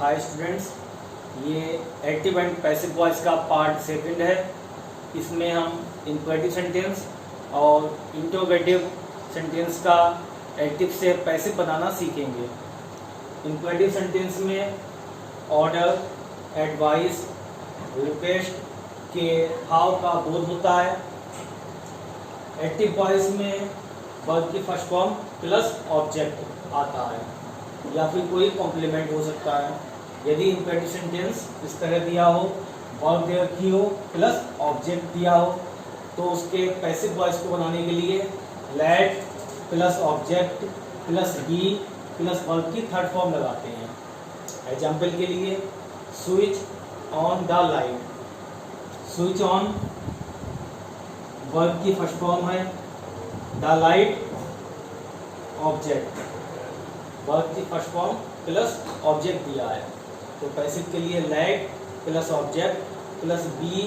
Hi students, ये active and passive voice का part second है। इसमें हम इंक्वेटिव सेंटेंस और इंट्रोगेटिव सेंटेंस का एक्टिव से पैसिव बनाना सीखेंगे। इंक्वेटिव सेंटेंस में ऑर्डर, एडवाइस, रिक्वेस्ट के भाव का बोध होता है। एक्टिव वॉइस में वर्ब की फर्स्ट फॉर्म प्लस ऑब्जेक्ट आता है या फिर कोई कॉम्प्लीमेंट हो सकता है। यदि इंक्वेटिव सेंटेंस इस तरह दिया हो, वर्ब दे रखी हो प्लस ऑब्जेक्ट दिया हो, तो उसके पैसिव वॉइस को बनाने के लिए let plus object plus be plus verb की थर्ड फॉर्म लगाते हैं। एग्जाम्पल के लिए switch on the light. Switch on verb की फर्स्ट फॉर्म है, द लाइट ऑब्जेक्ट, वर्ब की फर्स्ट फॉर्म प्लस ऑब्जेक्ट दिया है, तो पैसिव के लिए let plus object plus be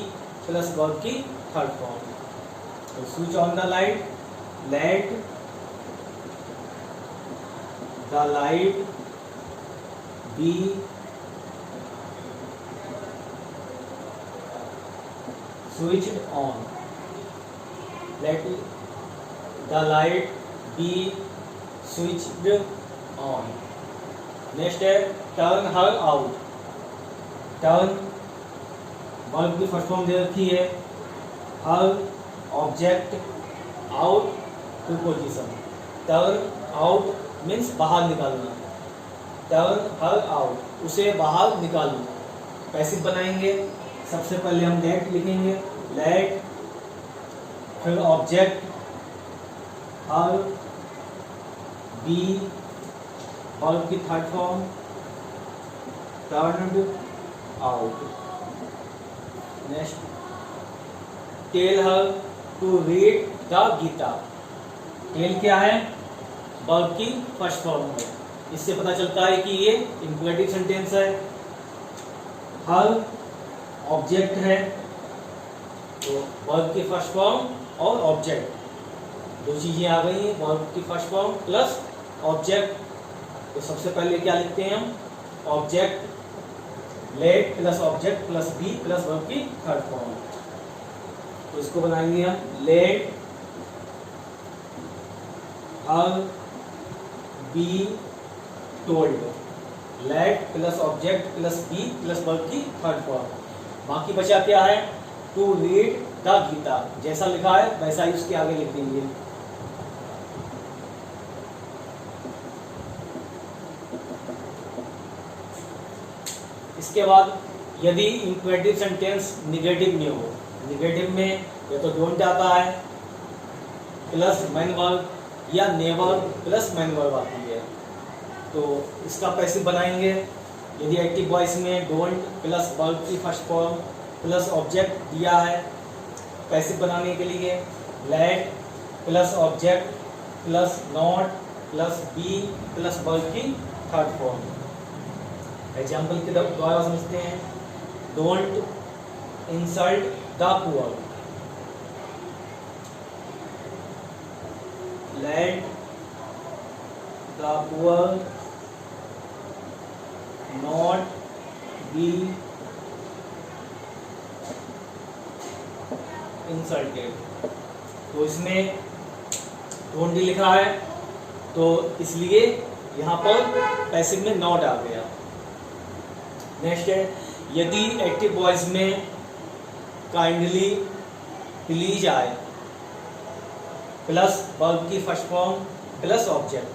plus verb की थर्ड फॉर्म। तो switch on the light, let the light be switched on, let the light be switched on. Next है turn her out. Turn verb की first form दे रखी है, her object, out to position. Turn out means बाहर निकालना। Turn her out, उसे बाहर निकालना। पैसिव बनाएंगे, सबसे पहले हम लेट लिखेंगे, लेट फिर ऑब्जेक्ट हर बी वर्ब की third form turned out. Next tell her to read the Gita. Tell क्या है? वर्ब की फर्स्ट फॉर्म है। इससे पता चलता है कि ये इंक्वेटिव सेंटेंस है। हर ऑब्जेक्ट है, तो वर्ब की फर्स्ट फॉर्म और ऑब्जेक्ट दो चीजें आ गई हैं, वर्ब की फर्स्ट फॉर्म प्लस ऑब्जेक्ट। तो सबसे पहले क्या लिखते हैं हम? Object let plus object plus be plus verb की थर्ड फॉर्म। तो इसको बनाएंगे हम let her be told, let plus object plus be plus verb की थर्ड फॉर्म। बाकी बचा क्या है? To read the Gita. जैसा लिखा है वैसा ही उसके आगे लिख देंगे। इसके बाद यदि इंक्वेटिव सेंटेंस निगेटिव में हो, निगेटिव में या तो डोंट आता है प्लस मेन वर्ब या नेवर प्लस मेन वर्ब आती है, तो इसका पैसिव बनाएंगे। यदि एक्टिव वॉइस में डोंट प्लस वर्ब की फर्स्ट फॉर्म प्लस ऑब्जेक्ट दिया है, पैसिव बनाने के लिए let plus object plus not plus be plus verb की थर्ड फॉर्म। एग्जाम्पल के द्वारा समझते हैं। Don't insult the poor, let the poor not be insulted. तो इसमें डोंट भी लिखा है, तो इसलिए यहाँ पर पैसिव में नॉट आ गया। नेक्स्ट है, यदि एक्टिव वॉइस में काइंडली प्लीज आए प्लस वर्ब की फर्स्ट फॉर्म प्लस ऑब्जेक्ट,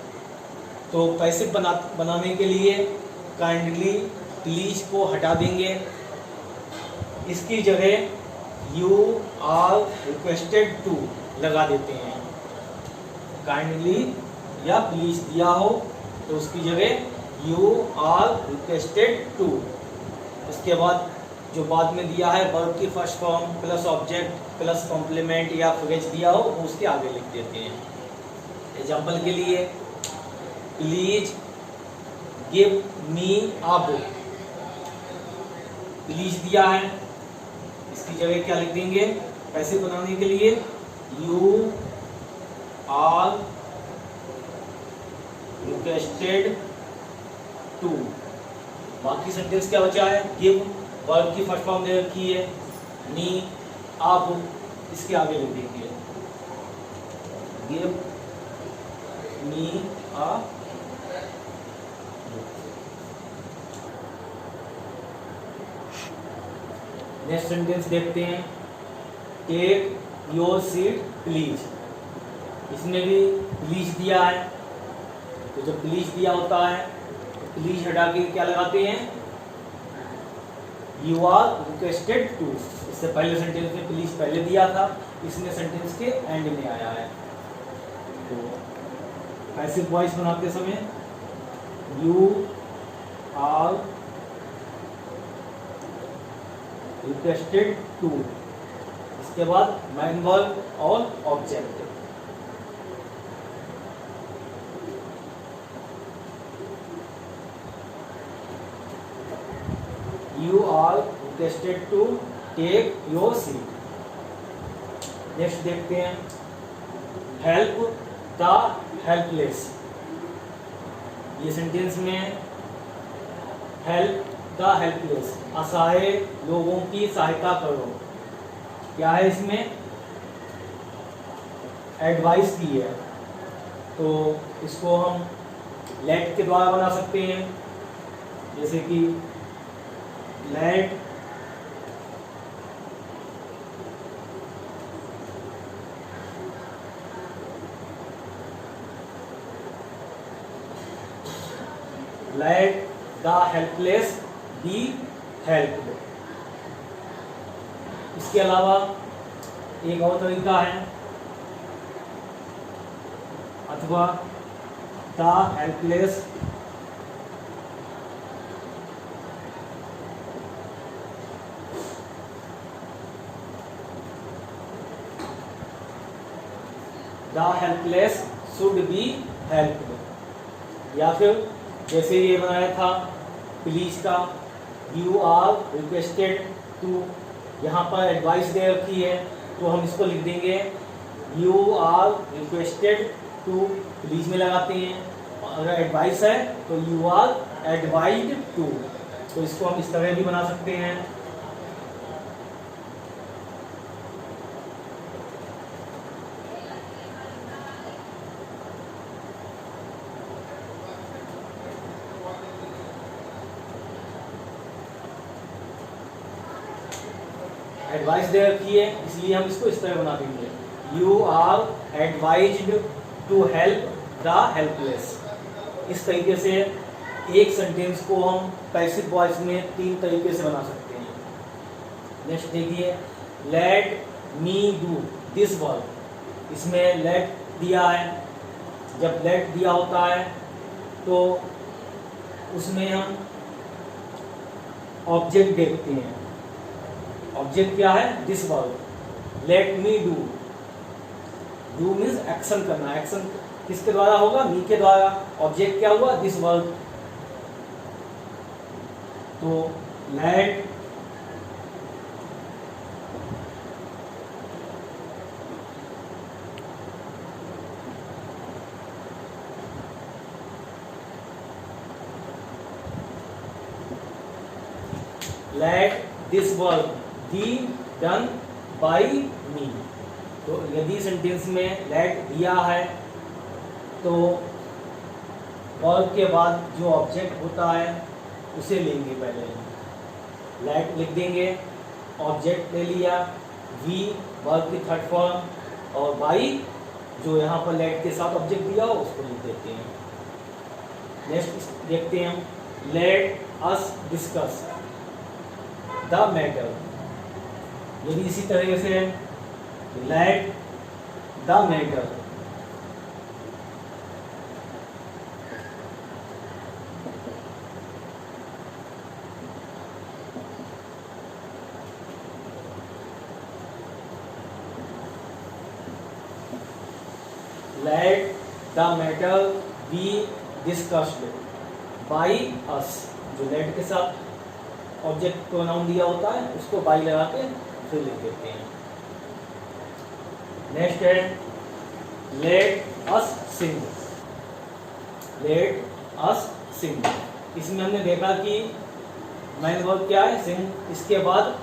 तो पैसिव बनाने के लिए काइंडली प्लीज को हटा देंगे। इसकी जगह यू आर रिक्वेस्टेड टू लगा देते हैं। काइंडली या प्लीज दिया हो तो उसकी जगह यू आर रिक्वेस्टेड टू। इसके बाद जो बाद में दिया है वर्ब की first form plus object plus complement या फ्रेज दिया हो, उसके आगे लिख देते हैं। एग्जाम्पल के लिए please give me a book. Please दिया है, इसकी जगह क्या लिख देंगे? पैसिव बनाने के लिए यू आर रिक्वेस्टेड टू बाकी सेंटेंस क्या बचा है, गिव वर्ब की फर्स्ट फॉर्म दे रखी है मी आप, इसके आगे लिख देंगे गिव मी आ। नेक्स्ट सेंटेंस देखते हैं, टेक योर सीट प्लीज। इसमें भी प्लीज दिया है, तो जब प्लीज दिया होता है तो प्लीज हटा के क्या लगाते हैं, यू आर रिक्वेस्टेड टू। इससे पहले सेंटेंस में प्लीज पहले दिया था, इसमें सेंटेंस के एंड में आया है। तो पैसिव वॉइस बनाते समय यू आर रिक्वेस्टेड टू, इसके बाद मेन वर्ब और object. You are requested to take your seat। Next देखते हैं, हेल्प द हेल्पलेस। ये सेंटेंस में हेल्प द हेल्पलेस, असहाय लोगों की सहायता करो, क्या है इसमें एडवाइस दी है। तो इसको हम लेट के द्वारा बना सकते हैं, जैसे कि let the helpless be helped. इसके अलावा एक और तरीका है, अथवा the helpless the helpless should be helped. या फिर जैसे ये बनाया था प्लीज का, यू आर रिक्वेस्टेड टू, यहाँ पर एडवाइस दे रखी है तो हम इसको लिख देंगे you are requested to, please में लगाते हैं, और अगर एडवाइस है तो यू आर एडवाइज्ड टू। तो इसको हम इस तरह भी बना सकते हैं। एडवाइस दे रखी है इसलिए हम इसको इस तरह बना देंगे, you are advised to help the helpless. इस तरीके से एक सेंटेंस को हम पैसिव वॉइस में 3 तरीके से बना सकते हैं। नेक्स्ट देखिए, late me do this work. इसमें लेट दिया है, जब लेट दिया होता है तो उसमें हम ऑब्जेक्ट देखते हैं। ऑब्जेक्ट क्या है, this work. Let me do, do means action करना, एक्शन किसके द्वारा होगा, मी के द्वारा। ऑब्जेक्ट क्या हुआ, दिस वर्क। तो let let this work be done by me. तो यदि सेंटेंस में लेट दिया है तो वर्ब के बाद जो ऑब्जेक्ट होता है उसे लेंगे, पहले लेट लिख देंगे, ऑब्जेक्ट ले लिया, वी वर्ब की थर्ड फॉर्म, और बाई जो यहाँ पर लेट के साथ ऑब्जेक्ट दिया हो उसको लिख देते हैं। नेक्स्ट देखते हैं हम, let us discuss the matter. यदि इसी तरह से let the matter, let the matter be discussed by us. जो लेट के साथ ऑब्जेक्ट को नाउन दिया होता है उसको बाई लगा के फिर लिख देते हैं। नेक्स्ट है लेट अस सिंग, लेट अस सिंग। इसमें हमने देखा कि मेन वर्ब क्या है? सिंग। इसके बाद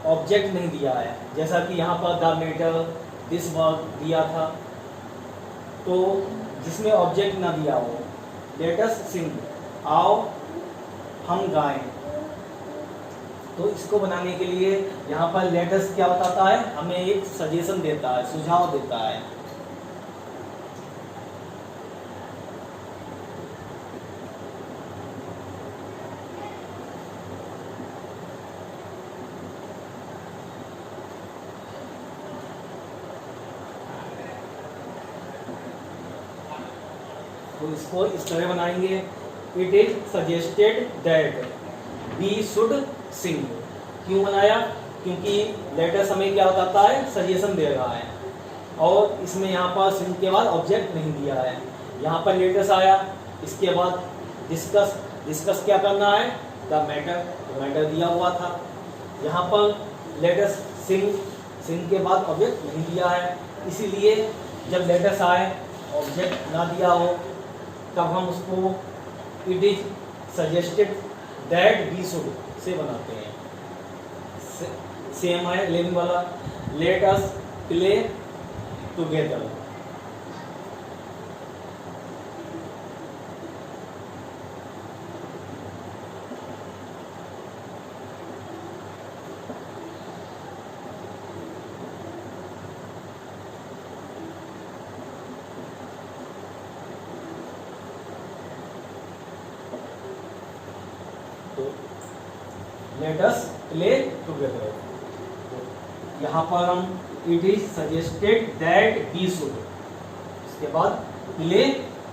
ऑब्जेक्ट नहीं दिया है, जैसा कि यहाँ पर द मैटर, दिस वर्क दिया था। तो जिसमें ऑब्जेक्ट ना दिया हो, लेट अस सिंग, आओ हम गाएं। तो इसको बनाने के लिए यहाँ पर लेट अस क्या बताता है? हमें एक सजेशन देता है, सुझाव देता है। तो इसको इस तरह बनाएंगे, it is suggested that we should sing. क्यों बनाया? क्योंकि लेटर्स हमें क्या बताता है? सजेशन दे रहा है। और इसमें यहाँ पर सिंग के बाद ऑब्जेक्ट नहीं दिया है। यहाँ पर लेटर्स आया, इसके बाद डिस्कस। डिस्कस क्या करना है? द मैटर, तो मैटर दिया हुआ था। यहाँ पर लेटर्स सिंग, सिंग के बाद ऑब्जेक्ट नहीं दिया है। इसीलिए जब लेटर्स आए, ऑब्जेक्ट ना दिया हो, तब हम उसको it is suggested that we should से बनाते हैं। सेम है लिविंग वाला, लेट अस प्ले टुगेदर। तो लेट अस प्ले टुगेदर। यहाँ पर हम it is suggested that we should, इसके बाद play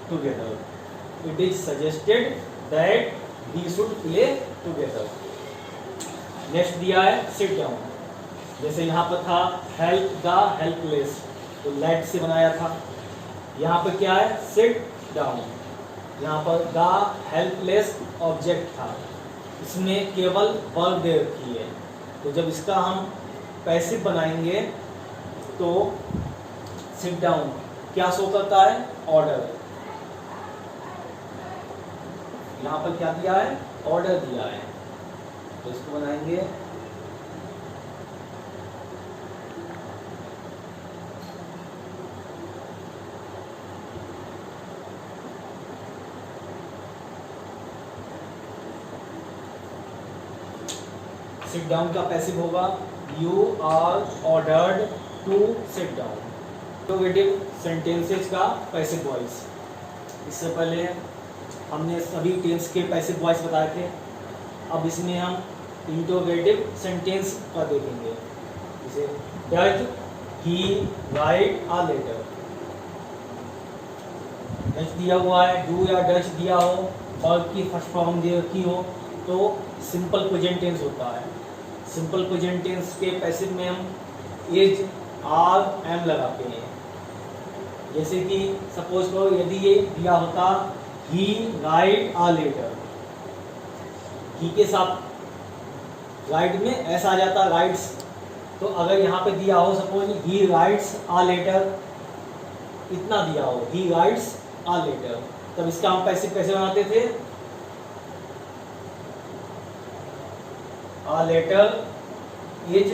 together. It is suggested that we should play together. Next दिया है सिट डाउन। जैसे यहाँ पर था हेल्प द हेल्पलेस, तो लेट से बनाया था। यहाँ पर क्या है? Sit down. यहाँ पर द हेल्पलेस ऑब्जेक्ट था, इसमें केवल वर्ब दे रखी है। तो जब इसका हम पैसिव बनाएंगे तो सिट डाउन क्या शो करता है? ऑर्डर। यहाँ पर क्या दिया है? ऑर्डर दिया है। तो इसको बनाएंगे सिट डाउन का पैसिव होगा you are ordered to sit down. Interrogative sentences का पैसिव वॉइस। इससे पहले हमने सभी टेंस के पैसिव वॉइस बताए थे। अब इसमें हम इंटरोगेटिव सेंटेंस का देखेंगे। जैसे does he write a letter. Does दिया हुआ है, डू या डज दिया हो, वर्ब की फर्स्ट फॉर्म दे रखी हो, तो सिंपल प्रेजेंट टेंस होता है। सिंपल प्रेजेंट टेंस के पैसिव में हम इज, आर, एम लगाते हैं। जैसे कि सपोज करो यदि ये दिया होता ही राइट अ लेटर, ही के साथ राइट में ऐसा आ जाता राइट्स। तो अगर यहाँ पे दिया हो suppose he writes a letter, इतना दिया हो ही राइट्स अ लेटर, तब इसका हम पैसिव कैसे बनाते थे? A letter is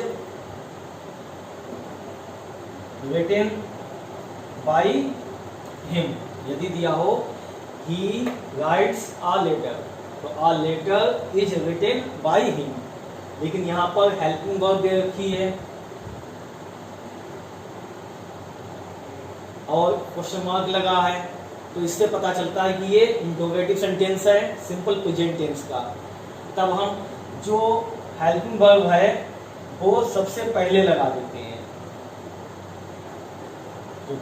written by him। यदि दिया हो he writes a letter, तो a letter is written by him। लेकिन यहाँ पर हेल्पिंग वर्ब दे रखी है और क्वेश्चन मार्क लगा है, तो इससे पता चलता है कि ये इंटरोगेटिव सेंटेंस है सिंपल प्रेजेंट टेंस का। तब हम जो हेल्पिंग वर्ब है वो सबसे पहले लगा देते हैं। तो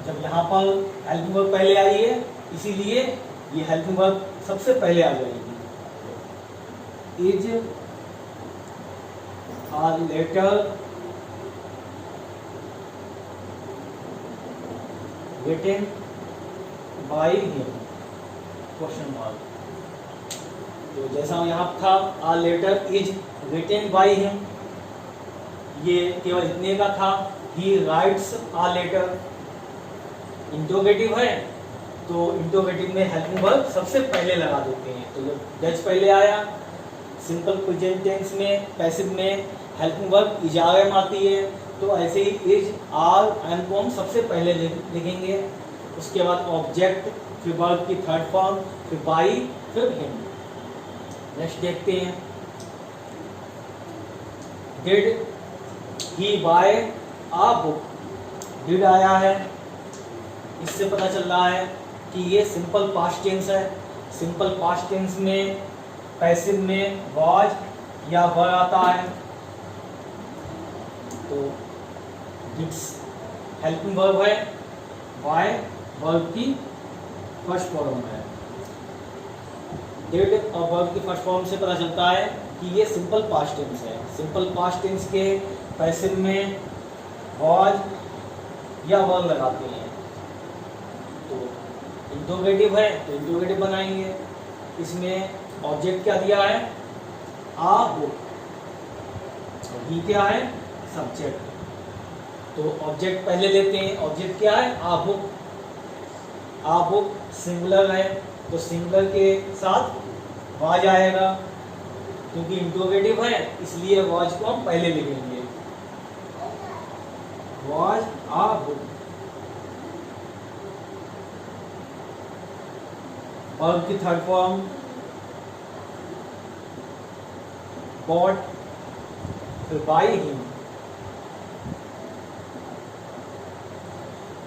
जब यहाँ पर हेल्पिंग वर्ब पहले आई है, इसीलिए ये हेल्पिंग वर्ब सबसे पहले आ जाएगी। Is a letter written by him? Question mark. तो जैसा यहाँ था a letter is written by him, ये केवल इतने का था। he writes a letter interrogative है, तो इंटरोगेटिव में हेल्पिंग वर्ब सबसे पहले लगा देते हैं। तो जब डज पहले आया, सिंपल प्रेजेंट टेंस में पैसिव में helping verb is are am आती है, तो ऐसे ही इज आर एम को हम सबसे पहले लिखेंगे, उसके बाद ऑब्जेक्ट, फिर वर्ब की थर्ड फॉर्म, फिर बाई, फिर हिम। नेक्स्ट देखते हैं, did he buy a book. Did आया है, इससे पता चल रहा है कि ये सिंपल पास्ट टेंस है। सिंपल पास्ट टेंस में पैसिव में वाज या वर आता है, तो डिड्स हेल्पिंग वर्ब है, बाय वर्ब की फर्स्ट फॉर्म है। डिड और वर्ब की फर्स्ट फॉर्म से पता चलता है कि ये सिंपल पास्ट टेंस है। सिंपल पास्ट टेंस के पैसिव में वाज या वर लगाते हैं, तो इंट्रोगेटिव है तो इंट्रोगेटिव बनाएंगे। इसमें ऑब्जेक्ट क्या दिया है, आ बुक, और ही क्या है, सब्जेक्ट। तो ऑब्जेक्ट पहले लेते हैं, ऑब्जेक्ट क्या है, आ बुक। आ बुक सिंगुलर है, तो सिंगुलर के साथ वाज आएगा, क्योंकि इंट्रोगेटिव है इसलिए वाज को हम पहले लिखेंगे, वाज आ बुक। वर्ब की थर्ड फॉर्म बॉट, फिर by him,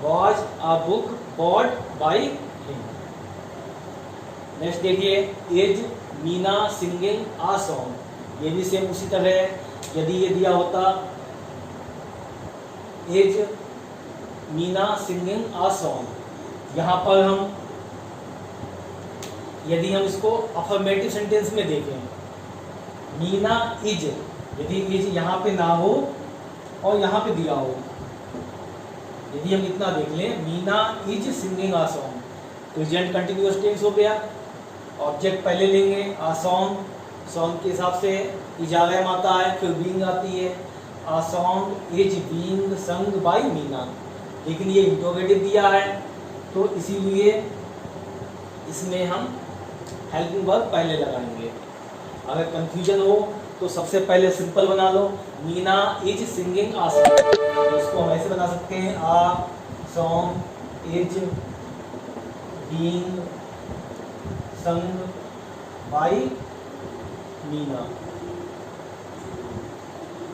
was a book bought by him. Next देखिए, is Meena singing a song. ये भी सेम उसी तरह है। यदि ये दिया होता is Meena singing a song, यहाँ पर हम यदि हम इसको अफर्मेटिव सेंटेंस में देखें, मीना इज, यदि इज यहाँ पे ना हो और यहाँ पे दिया हो, यदि हम इतना देख लें, Meena is singing a song, present continuous tense हो गया। ऑब्जेक्ट पहले लेंगे, आ सॉन्ग, सॉन्ग के हिसाब से इज आर एम आता है, फिर बीइंग आती है, आ song is being sung by Meena. लेकिन ये इंट्रोगेटिव दिया है, तो इसीलिए इसमें हम हेल्पिंग वर्ब पहले लगाएंगे। अगर कंफ्यूजन हो तो सबसे पहले सिंपल बना लो, Meena is singing a song, तो इसको हम ऐसे बना सकते हैं, a song is being sung by Meena.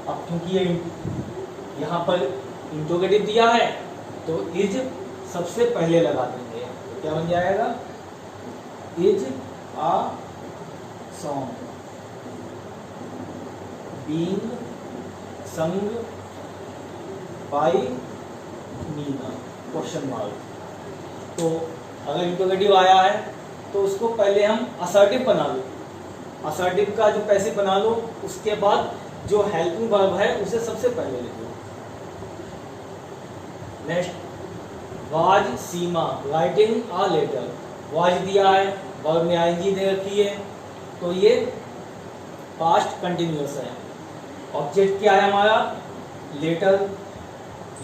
अब क्योंकि ये यहाँ पर इंट्रोगेटिव दिया है, तो इज सबसे पहले लगा देंगे, तो क्या बन जाएगा, is uh song being sung by Meena, question mark. तो अगर इंट्रोगेटिव आया है तो उसको पहले हम असर्टिव बना लो, असर्टिव का जो पैसिव बना लो, उसके बाद जो हेल्पिंग वर्ब है उसे सबसे पहले लिखो। Next, was Seema writing a letter. Was दिया है, वर्ब में आईएनजी दे रखी है, तो ये पास्ट कंटिन्यूअस है। ऑब्जेक्ट क्या है हमारा, लेटर,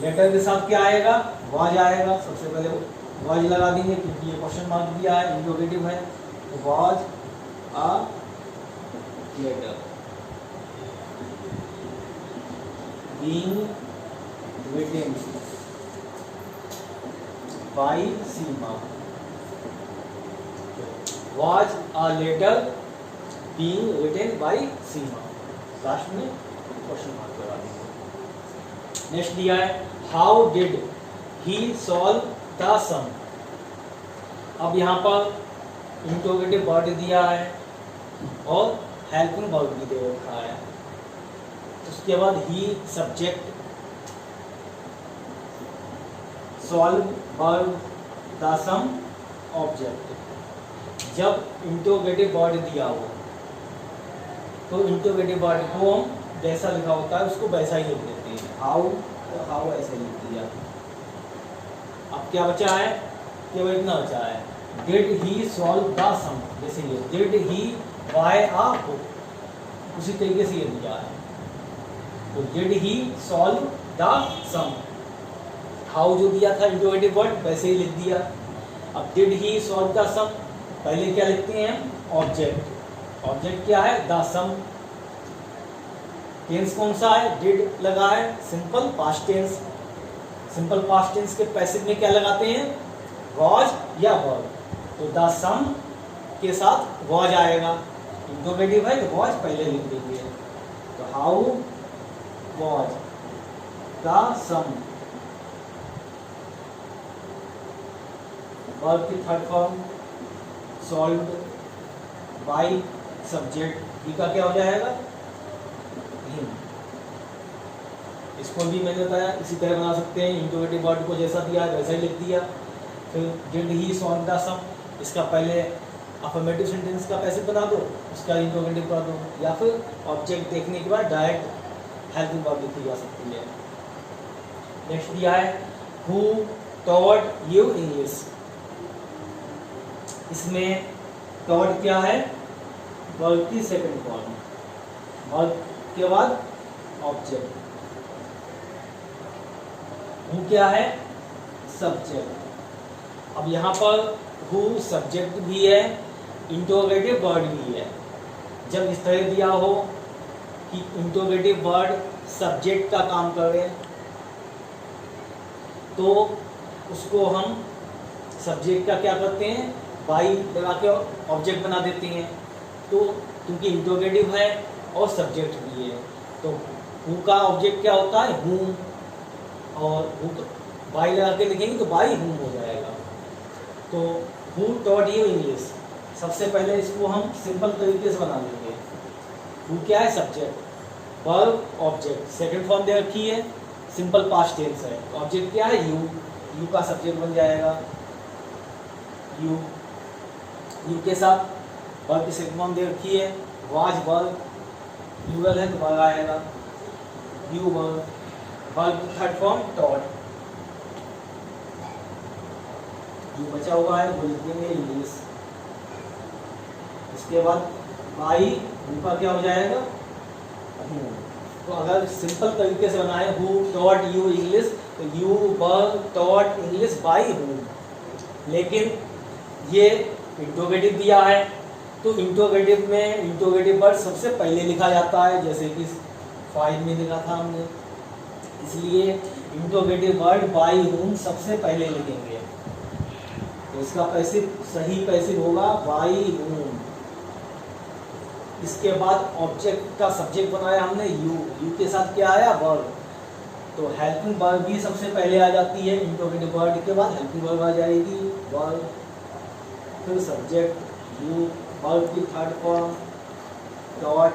लेटर के साथ क्या आएगा, वाज आएगा। सबसे पहले वाज लगा देंगे क्योंकि ये क्वेश्चन मार्क दिया है, इंट्रोगेटिव है, तो was a letter being written by Seema. Was a letter being written by Seema, last में क्वेश्चन मार्क लगा देंगे। नेक्स्ट दिया है, how did he solve the sum. अब यहाँ पर इंट्रोगेटिव वर्ड दिया है और हेल्पिंग वर्ब भी दे रखा है। उसके बाद he subject, solve verb, the sum object. जब इंट्रोगेटिव वर्ड दिया हो तो इंट्रोगेटिव वर्ड को हम जैसा लिखा होता है उसको वैसा ही लिख देते हैं, हाउ तो हाउ ऐसे लिख दिया। अब क्या बचा है, केवल इतना बचा है, did he solve the sum, जैसे ये did he buy a book, उसी तरीके से ये दिया है। तो did he solve the sum, how जो दिया था इंट्रोगेटिव वर्ड वैसे ही लिख दिया। अब डिड ही सॉल्व द सम, पहले क्या लिखते हैं, ऑब्जेक्ट, ऑब्जेक्ट क्या है, द सम। टेंस कौन सा है, डिड लगा है, simple past tense. Simple past tense के पैसिव में क्या लगाते हैं, वॉज या वर्ब। तो द सम के साथ वॉज आएगा, इंट्रोगेटिव है तो वॉज पहले लिख देंगे। तो how was the sum. Verb की third form solved by subject, ई का क्या हो जाएगा, हिम। इसको भी मैंने बताया इसी तरह बना सकते हैं, इंट्रोगेटिव वर्ड को जैसा दिया वैसा ही लिख दिया। फिर डिड ही सॉल्व द सम, इसका पहले अफर्मेटिव सेंटेंस का पैसिव बना दो, उसका इंट्रोगेटिव कर दो, या फिर ऑब्जेक्ट देखने के बाद डायरेक्ट हेल्पिंग वर्ब लिखी जा सकती है। नेक्स्ट दिया है हु टॉट यू इंग्लिश। इसमें टॉट क्या है, वर्ब की सेकंड फॉर्म, वर्ब के बाद ऑब्जेक्ट। हु क्या है, सब्जेक्ट। अब यहाँ पर हु सब्जेक्ट भी है, इंट्रोगेटिव वर्ड भी है। जब इस तरह दिया हो कि इंट्रोगेटिव वर्ड सब्जेक्ट का काम करे, तो उसको हम सब्जेक्ट का क्या करते हैं, बाई लगा के ऑब्जेक्ट बना देते हैं। तो क्योंकि इंट्रोगेटिव है और सब्जेक्ट भी है, तो हु का ऑब्जेक्ट क्या होता है, हूम, और हु बाई लगा के लिखेंगे तो बाई हूम हो जाएगा। तो हु टॉट यू इंग्लिश, सबसे पहले इसको हम सिंपल तरीके से बना लेंगे। हु क्या है, subject, verb object, second form दे रखी है, सिंपल पास्ट टेंस है। ऑब्जेक्ट क्या है, यू, यू का सब्जेक्ट बन जाएगा यू। यू के साथ वर्ब की सेकंड फॉर्म दे रखी है, वाज वर्ब, यूरल है तो वर्ब आएगा, यू वर्ब। वर्ब की थर्ड फॉर्म टॉट, जो बचा हुआ है वो लिख देंगे इंग्लिश। इसके बाद बाई, हु का क्या हो जाएगा, तो अगर सिंपल तरीके से बनाए हु टॉट यू इंग्लिश, तो you verb taught English by who. लेकिन ये इंट्रोगेटिव दिया है, तो इंट्रोगेटिव में इंट्रोगेटिव वर्ड सबसे पहले लिखा जाता है, जैसे कि 5 में लिखा था हमने। इसलिए इंट्रोगेटिव वर्ड बाई हूम सबसे पहले लिखेंगे, तो इसका पैसिव सही पैसिव होगा बाई हूम। इसके बाद ऑब्जेक्ट का सब्जेक्ट बनाया हमने यू, यू के साथ क्या आया, वर्ब। तो हेल्पिंग वर्ब भी सबसे पहले आ जाती है, इंट्रोगेटिव वर्ड के बाद हेल्पिंग वर्ब आ जाएगी, वर्ब, फिर सब्जेक्ट यू, वर्ब की थर्ड फॉर्म डॉट,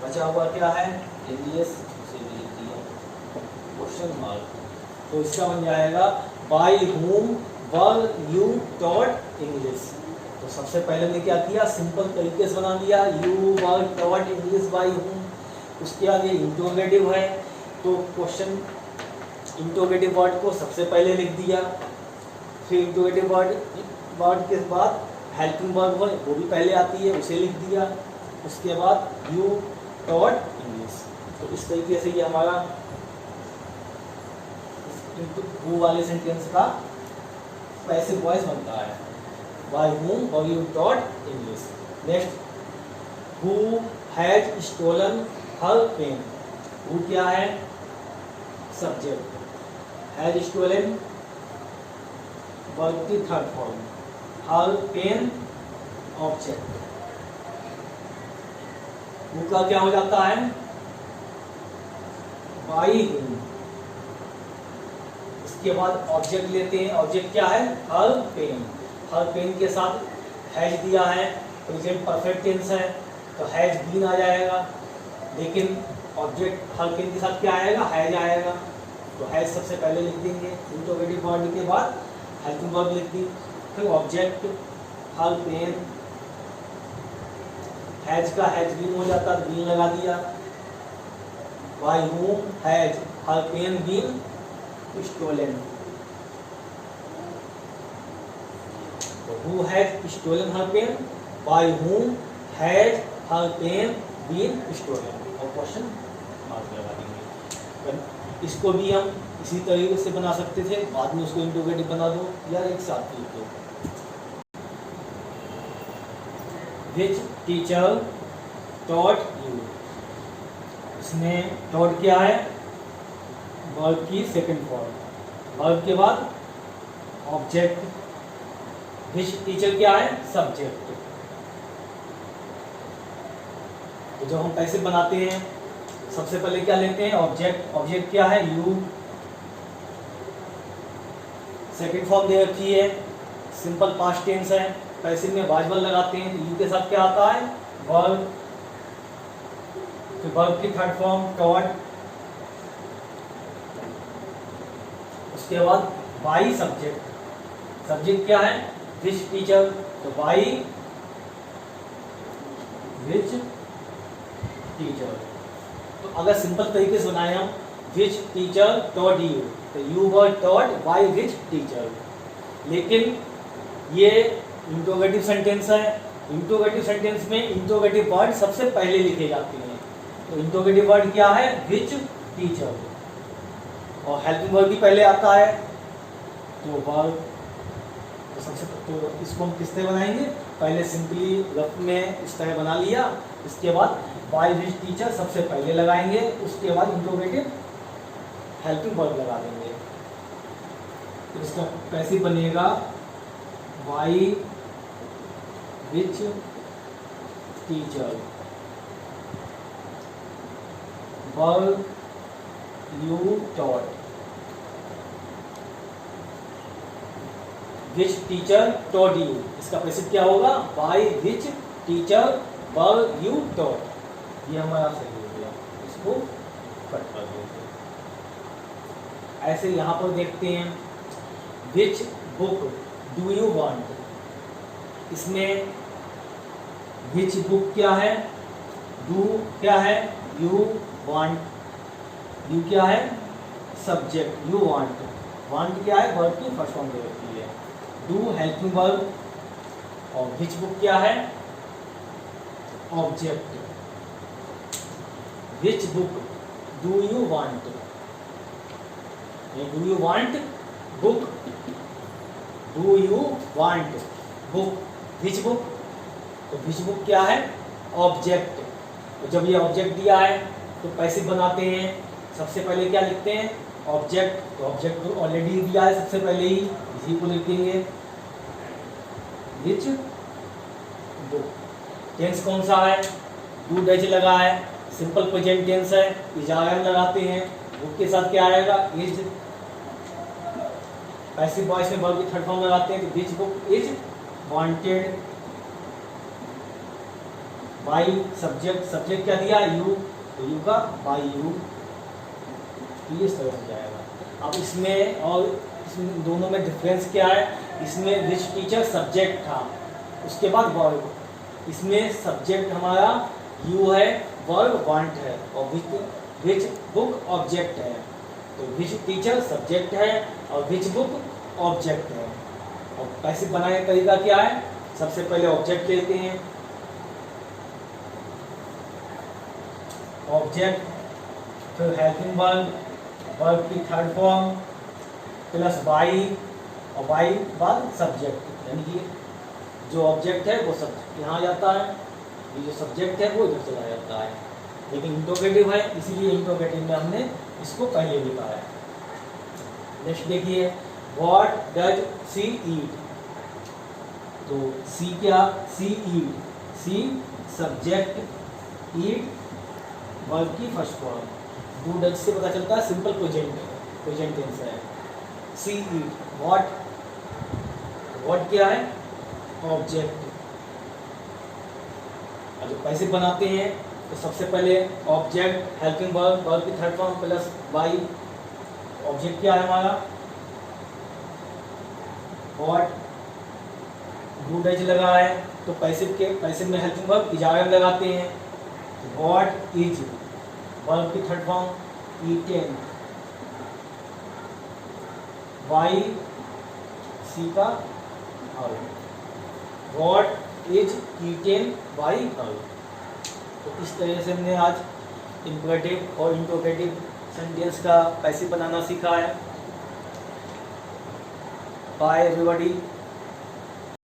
बचा हुआ क्या है, इंग्लिश, उसे भी लिख दिया क्वेश्चन मार्क। तो इसका बन जाएगा by whom verb you dot English. तो सबसे पहले हमने क्या किया, सिंपल तरीके से बना लिया, you verb dot English by whom. उसके आगे इंट्रोगेटिव है, तो क्वेश्चन इंट्रोगेटिव वर्ड को सबसे पहले लिख दिया, फिर इंट्रोगेटिव वर्ड के बाद हेल्पिंग वर्ब वो भी पहले आती है, उसे लिख दिया। उसके बाद यू डॉट इंग्लिश। तो इस तरीके से ये हमारा हु वाले सेंटेंस का पैसिव वॉइस बनता है, बाय हूम और you dot English. Next, who has stolen her pen. Who क्या है, सब्जेक्ट, हैज स्टोलन वर्ब की third form, her pen object. Who का क्या हो जाता है, बाई हूम। इसके बाद ऑब्जेक्ट लेते हैं, ऑब्जेक्ट क्या है, हर पेन। हर पेन के साथ हैज दिया है, प्रेजेंट परफेक्ट टेंस है, तो हैज बीन आ जाएगा। लेकिन ऑब्जेक्ट हर पेन के साथ क्या आएगा, हैज आएगा, तो हैज सबसे पहले लिख देंगे, इंट्रोगेटिव वर्ड के बाद हेल्पिंग वर्ब लिख दी। फिर ऑब्जेक्ट हर पेन, हैज का हैज बीन हो जाता, तो बीन लगा दिया, by whom has her pen been stolen. तो who has stolen her pen, by whom has her pen been stolen, और क्वेश्चन मार्क लगा देंगे। इसको भी हम इसी तरीके से बना सकते थे, बाद में उसको इंट्रोगेटिव बना दो या एक साथ लिख दो। विच टीचर टॉट यू। इसमें टॉट क्या है, वर्ब की सेकंड फॉर्म, वर्ब के बाद ऑब्जेक्ट, विच टीचर क्या है, सब्जेक्ट। तो जब हम पैसिव बनाते हैं सबसे पहले क्या लेते हैं, ऑब्जेक्ट। ऑब्जेक्ट क्या है, यू। सेकंड फॉर्म दे रखी है, सिंपल पास्ट टेंस है, पैसिव में वाज वन लगाते हैं, यू के साथ क्या आता है, वर्ब। फिर वर्ब की थर्ड फॉर्म टॉट, उसके बाद बाई सब्जेक्ट। सब्जेक्ट क्या है, विच टीचर, तो बाई विच टीचर। तो अगर सिंपल तरीके से बनाए हम, विच टीचर टॉट यू, तो you were taught by which teacher. लेकिन ये इंट्रोगेटिव सेंटेंस है, इंट्रोगेटिव सेंटेंस में इंट्रोगेटिव वर्ड सबसे पहले लिखे जाते हैं। तो इंट्रोगेटिव वर्ड क्या है, विच टीचर, और हेल्पिंग वर्ब भी पहले आता है। तो वर्ब तो सबसे तो इसको हम किस तरह बनाएंगे, पहले सिंपली रफ में इस तरह बना लिया, इसके बाद बाय विच टीचर सबसे पहले लगाएंगे, उसके बाद इंट्रोगेटिव हेल्पिंग वर्ब लगा देंगे। तो इसका पैसिव बनेगा by which teacher verb you taught, which teacher taught you. इसका पैसिव क्या होगा, by which teacher verb you taught. ये हमारा सही हो गया, इसको कट कर देंगे। ऐसे यहाँ पर देखते हैं, which book do you want. इसमें विच बुक क्या है, डू क्या है, यू वांट, यू क्या है, सब्जेक्ट, यू वांट, वांट क्या है, वर्ब की फर्स्ट फॉर्म दे रखी है, डू हेल्पिंग वर्ब, और विच बुक क्या है, object. Which book do you want, do you want book, do you want book, which book, तो विच बुक क्या है, ऑब्जेक्ट। तो जब ये ऑब्जेक्ट दिया है तो पैसिव बनाते हैं, सबसे पहले क्या लिखते हैं, ऑब्जेक्ट। तो ऑब्जेक्ट तो ऑलरेडी दिया है, सबसे पहले ही इसी को लिखेंगे, विच बुक। टेंस कौन सा है, डू डज लगा है, सिंपल प्रेजेंट टेंस है, इजारा लगाते हैं, बुक के साथ क्या आएगा, इज। पैसिव वॉइस में वर्ब की थर्ड फॉर्म लगाते हैं, तो which book is wanted by subject. Subject क्या दिया, यू, तो यू का बाय यू, ये इस तरह से जाएगा। अब इसमें और इसमें दोनों में डिफरेंस क्या है, इसमें विच टीचर सब्जेक्ट था, उसके बाद वर्ब। इसमें सब्जेक्ट हमारा यू है, वर्ब वांट है, और विच बुक ऑब्जेक्ट है। तो विच टीचर सब्जेक्ट है और विच बुक ऑब्जेक्ट है। और पैसिव बनाने का तरीका क्या है, सबसे पहले ऑब्जेक्ट लेते हैं, ऑब्जेक्ट, फिर हेल्पिंग वर्ब, वर्ब की थर्ड फॉर्म प्लस बाई, और बाई बाद सब्जेक्ट, यानी कि जो ऑब्जेक्ट है वो सब यहाँ जाता है, ये जो सब्जेक्ट है वो इधर चला जाता है। लेकिन इंट्रोगेटिव है, इसीलिए इंट्रोगेटिव में हमने इसको पहले लिखा है। नेक्स्ट देखिए, व्हाट डज सी ईट। तो सी क्या, सी ईट, सी सब्जेक्ट, ईट वर्ब की फर्स्ट फॉर्म। डू डज से पता चलता है सिंपल प्रेजेंट टेंस है। सी ईट, व्हाट क्या है, ऑब्जेक्ट। और जो पैसिव बनाते हैं तो सबसे पहले ऑब्जेक्ट, हेल्पिंग वर्ब, वर्ब की third form plus by. Object क्या है हमारा, व्हाट, डू डज लगा है, तो पैसिव में हेल्पिंग वर्ब इजारा लगाते हैं। व्हाट इज, वर्ब की third form eaten, by she का her, what is eaten by her. तो इस तरह से हमने आज इंपरेटिव और इंट्रोगेटिव सेंटेंस का पैसिव बनाना सीखा है। Bye everybody.